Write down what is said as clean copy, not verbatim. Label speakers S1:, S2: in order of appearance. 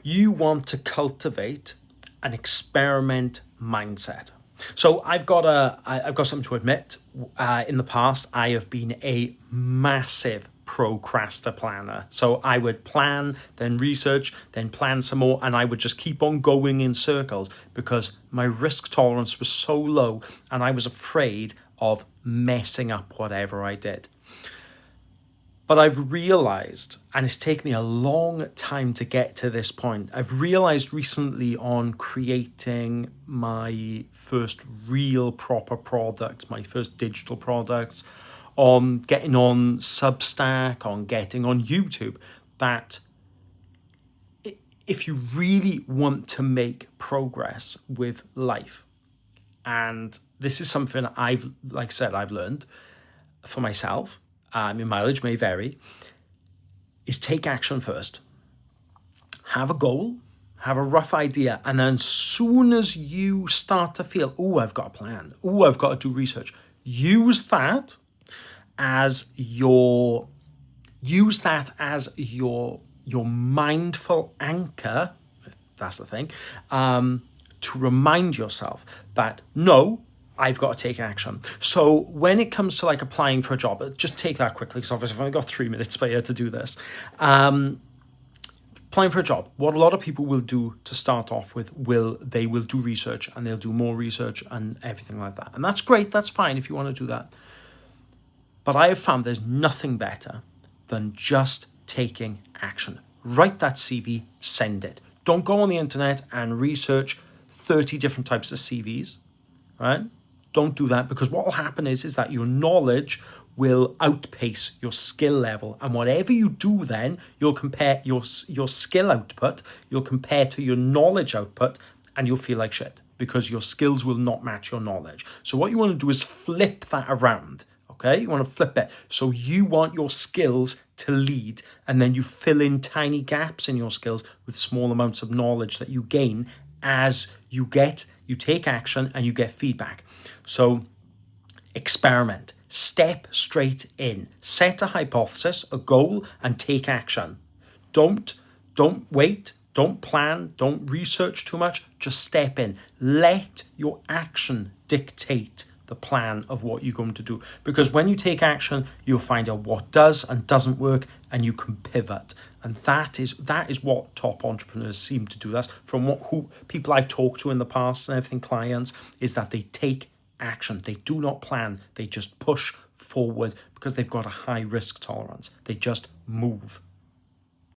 S1: You want to cultivate an experiment mindset. So I've got something to admit. In the past, I have been a massive procrastinator. So I would plan, then research, then plan some more, and I would just keep on going in circles because my risk tolerance was so low and I was afraid of messing up whatever I did. But I've realized, and it's taken me a long time to get to this point, I've realized recently on creating my first real proper product, my first digital products, on getting on Substack, on getting on YouTube, that if you really want to make progress with life, and this is something I've learned for myself, your mileage may vary, is take action first. Have a goal, have a rough idea, and then as soon as you start to feel, I've got a plan, I've got to do research, use that as your mindful anchor, if that's the thing, to remind yourself that no, I've got to take action. So when it comes to like applying for a job, just take that quickly because obviously I've only got 3 minutes spare to do this. Applying for a job, what a lot of people will do to start off with, they will do research and they'll do more research and everything like that. And that's great, that's fine if you want to do that. But I have found there's nothing better than just taking action. Write that CV, send it. Don't go on the internet and research 30 different types of CVs, right? Don't do that, because what will happen is that your knowledge will outpace your skill level. And whatever you do then, you'll compare your skill output, you'll compare to your knowledge output, and you'll feel like shit because your skills will not match your knowledge. So what you want to do is flip that around. Okay, you want to flip it. So you want your skills to lead, and then you fill in tiny gaps in your skills with small amounts of knowledge that you gain as you take action and you get feedback. So experiment, step straight in, set a hypothesis, a goal, and take action. Don't wait, don't plan, don't research too much, just step in. Let your action dictate the plan of what you're going to do, because when you take action, you'll find out what does and doesn't work, and you can pivot. And that is what top entrepreneurs seem to do. That's from who people I've talked to in the past and everything, clients, is that they take action. They do not plan, they just push forward because they've got a high risk tolerance. They just move.